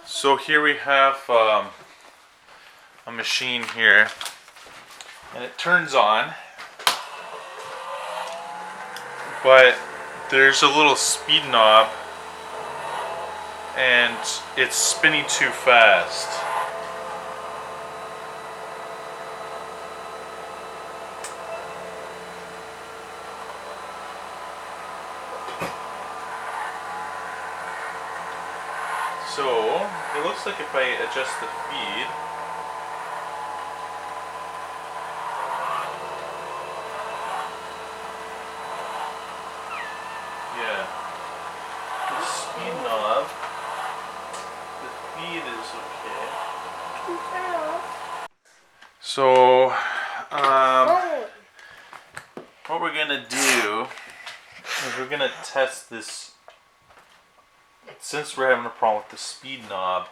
So here we have a machine here, and it turns on, but there's a little speed knob and it's spinning too fast. So it looks like if I adjust the feed, yeah, the speed knob, the feed is okay. So what we're gonna do is we're gonna test this. Since we're having a problem with the speed knob,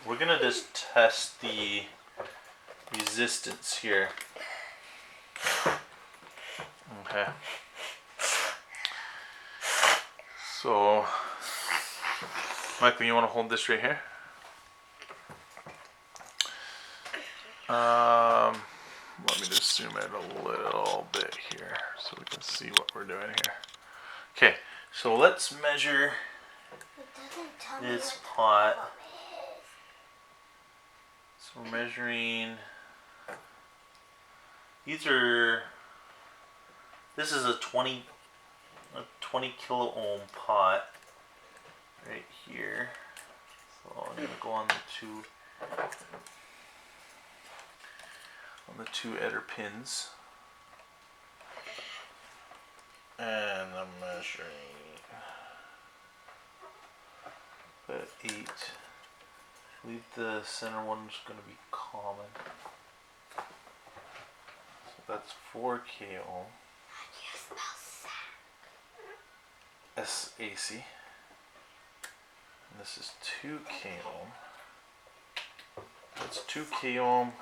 we're gonna just test the resistance here. Okay. So, Michael, you want to hold this right here? Let me just zoom in a little bit here so we can see what we're doing here. Okay, so let's measure this pot. So we're measuring. This is a 20 kilo ohm pot right here. So I'm gonna go on the two emitter pins, and I'm measuring the 8. I believe the center one's going to be common. So that's 4 k ohm. SAC. And this is 2 k ohm. That's 2 k ohm.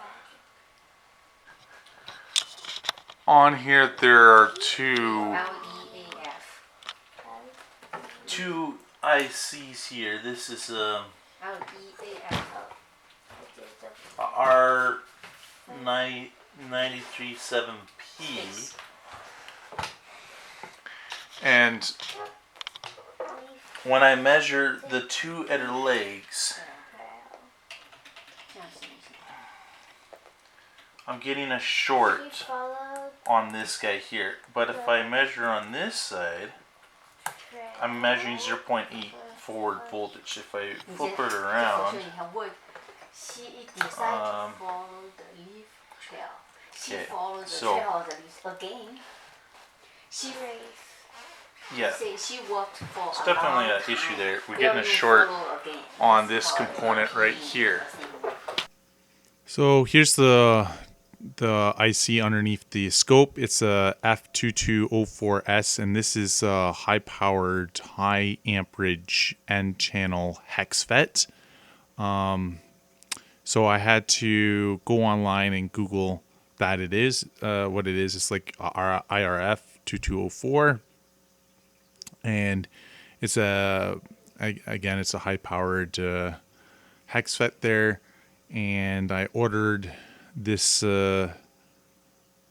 On here there are two ICs here. This is R937P, and when I measure the two other legs, I'm getting a short on this guy here. But if I measure on this side, I'm measuring 0.8 forward voltage. If I flip it around, okay, so yeah, it's definitely an issue there. We're getting a short on this component right here. So here's the IC underneath the scope. It's a F2204S, and this is a high-powered, high-amperage N-channel hex FET. So I had to go online and Google that what it is. It's like IRF 2204, and it's a high-powered hex FET there. And I ordered this. There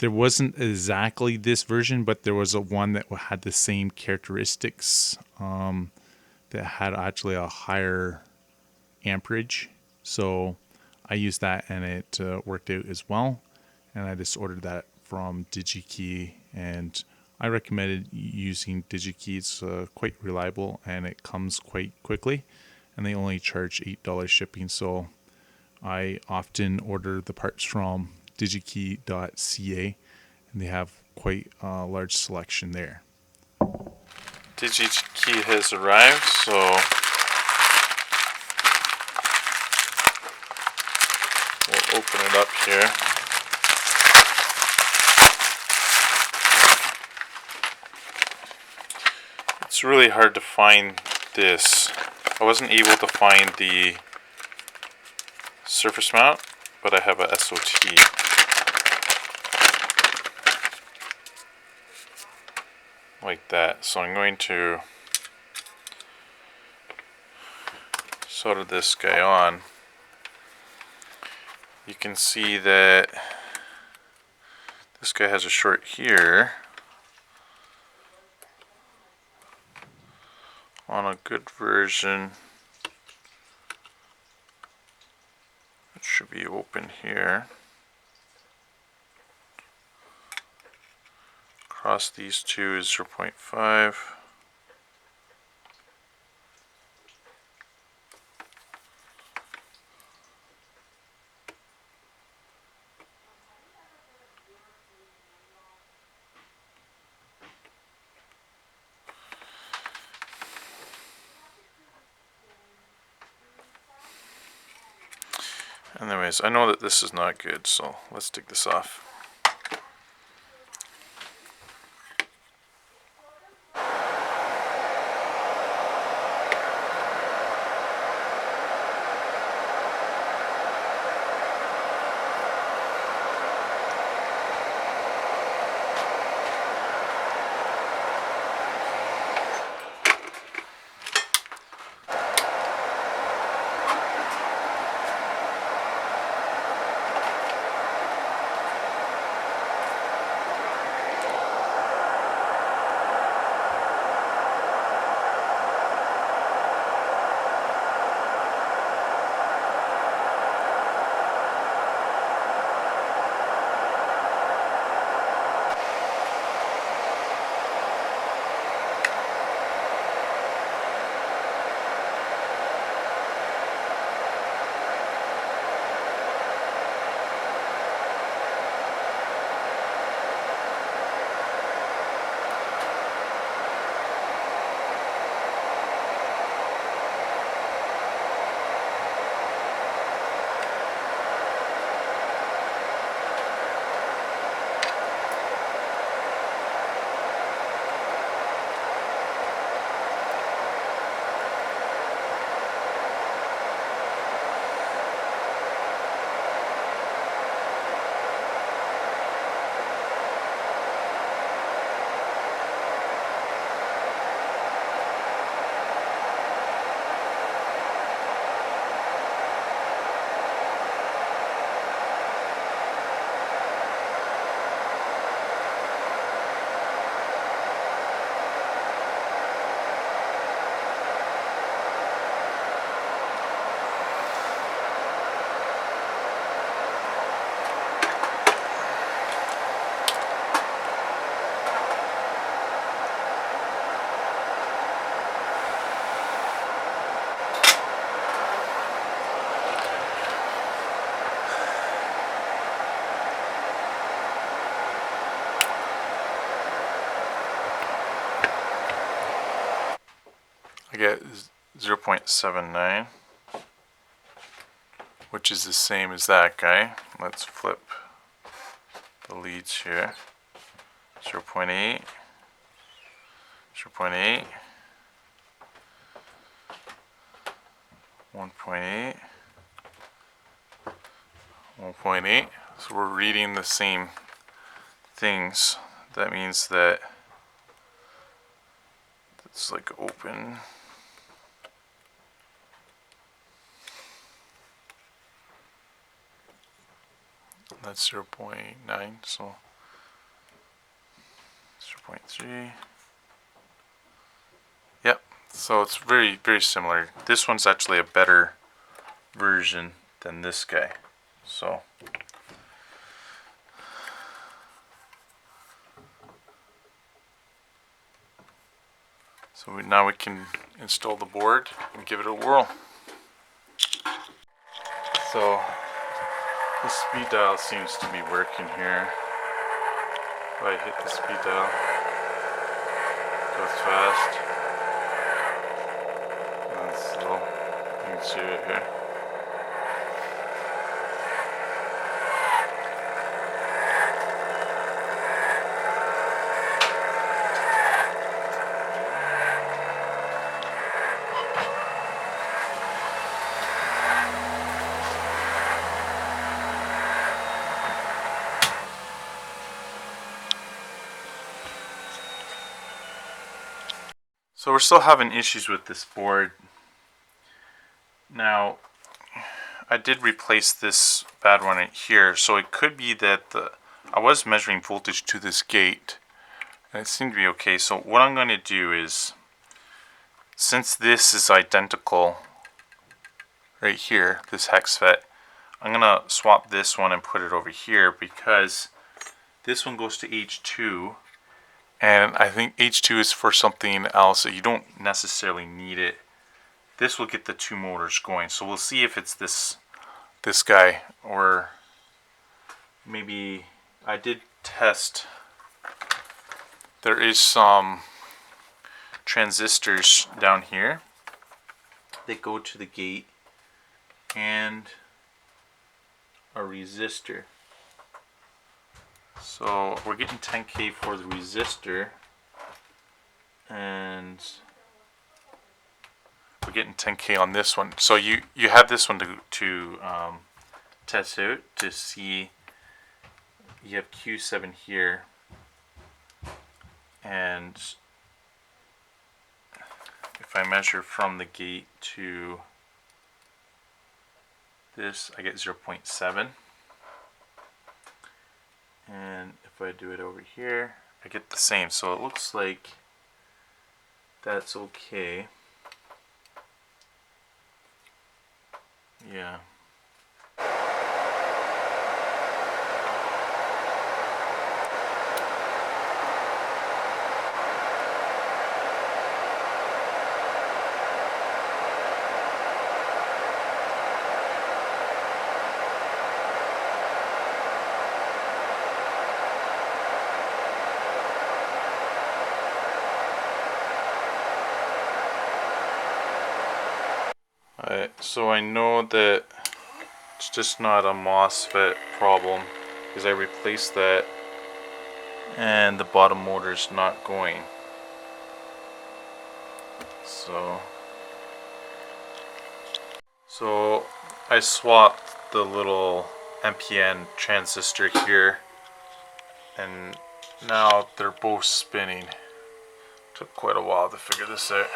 wasn't exactly this version, but there was one that had the same characteristics. That had actually a higher amperage. So I used that, and it worked out as well. And I just ordered that from DigiKey, and I recommended using DigiKey. It's quite reliable, and it comes quite quickly. And they only charge $8 shipping, so I often order the parts from digikey.ca, and they have quite a large selection there. DigiKey has arrived, so we'll open it up here. It's really hard to find this. I wasn't able to find the surface mount, but I have a SOT. Like that. So I'm going to solder this guy on, you can see that this guy has a short here. On a good version, it should be open here. Across these two is 0.5. Anyways, I know that this is not good, so let's take this off. I get 0.79, which is the same as that guy. Let's flip the leads here. 0.8, 0.8, 1.8, 1.8. So we're reading the same things. That means that it's like open. That's 0.9, so 0.3. Yep, so it's very, very similar. This one's actually a better version than this guy. So now we can install the board and give it a whirl. So the speed dial seems to be working here. If I hit the speed dial, it goes fast and slow. You can see it here. So we're still having issues with this board. Now, I did replace this bad one right here, so it could be that I was measuring voltage to this gate, and it seemed to be okay. So what I'm going to do is, since this is identical right here, this hex FET, I'm going to swap this one and put it over here, because this one goes to H2, and I think H2 is for something else, so you don't necessarily need it. This will get the two motors going, so we'll see if it's this guy, or maybe I did test. There is some transistors down here that go to the gate and a resistor. So we're getting 10K for the resistor, and we're getting 10K on this one. So you have this one to test out to see. You have Q7 here, and if I measure from the gate to this, I get 0.7. And if I do it over here, I get the same. So it looks like that's okay. Yeah. So I know that it's just not a MOSFET problem, because I replaced that and the bottom motor's not going. So I swapped the little NPN transistor here, and now they're both spinning. Took quite a while to figure this out.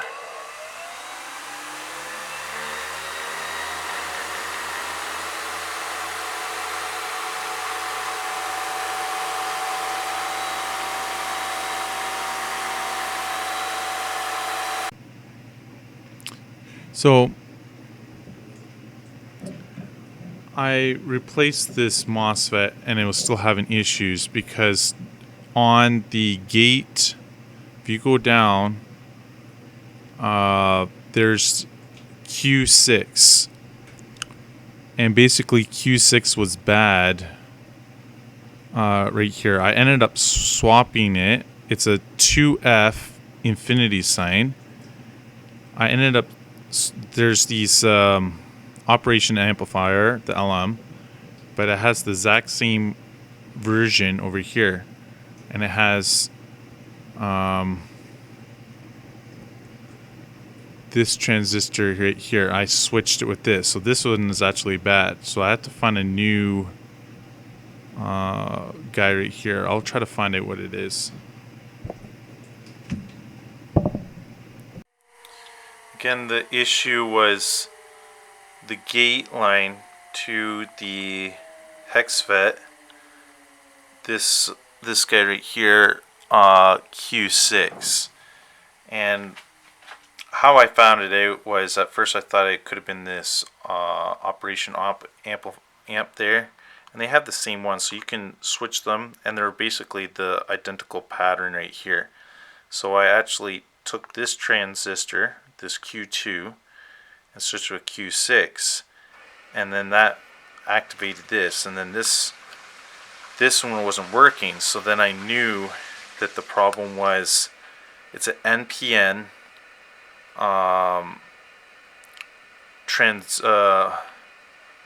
So I replaced this MOSFET, and it was still having issues because on the gate, if you go down, there's Q6, and basically Q6 was bad right here. I ended up swapping it. It's a 2F infinity sign. I ended up, there's these operation amplifier, the LM, but it has the exact same version over here, and it has this transistor right here. I switched it with this, so this one is actually bad, so I had to find a new guy right here. I'll try to find out what it is. Again, the issue was the gate line to the hex FET. This guy right here, Q6, and how I found it out was, at first I thought it could have been this operation amp there, and they have the same one, so you can switch them, and they're basically the identical pattern right here. So I actually took this transistor, this Q2, and switched to a Q6, and then that activated this, and then this one wasn't working. So then I knew that the problem was, it's an NPN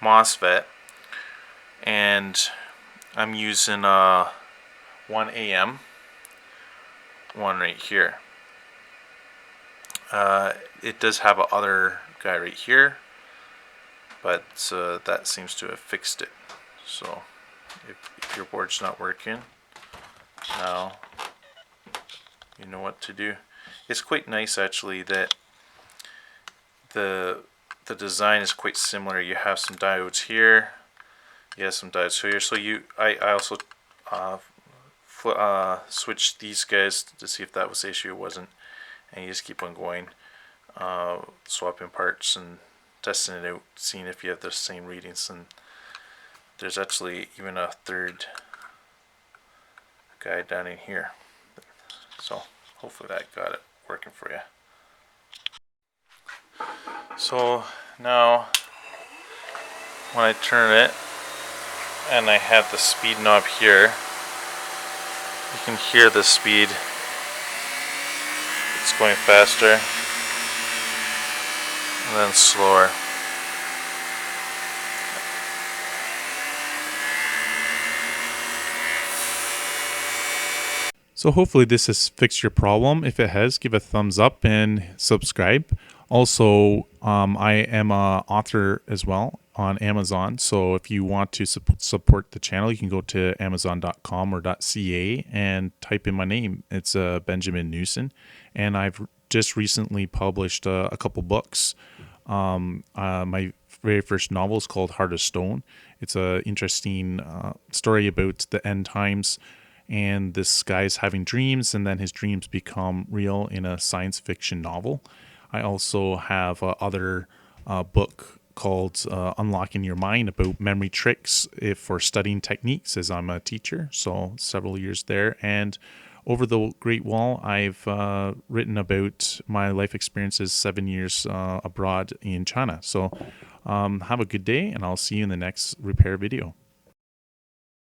MOSFET, and I'm using 1AM one right here. It does have a other guy right here, but that seems to have fixed it. So if your board's not working, now you know what to do. It's quite nice actually that the design is quite similar. You have some diodes here. You have some diodes here. So I also switched these guys to see if that was the issue. It wasn't. And you just keep on going, swapping parts and testing it out, seeing if you have the same readings. And there's actually even a third guy down in here. So hopefully that got it working for you. So now when I turn it and I have the speed knob here, you can hear the speed. It's going faster and then slower. So hopefully this has fixed your problem. If it has, give a thumbs up and subscribe. Also, I am an author as well on Amazon. So if you want to support the channel, you can go to amazon.com or .ca and type in my name. It's Benjamin Newson. And I've just recently published a couple books. My very first novel is called Heart of Stone. It's an interesting story about the end times. And this guy's having dreams, and then his dreams become real in a science fiction novel. I also have other book called Unlocking Your Mind about memory tricks for studying techniques, as I'm a teacher, so several years there. And Over the Great Wall, I've written about my life experiences 7 years abroad in China. So have a good day, and I'll see you in the next repair video.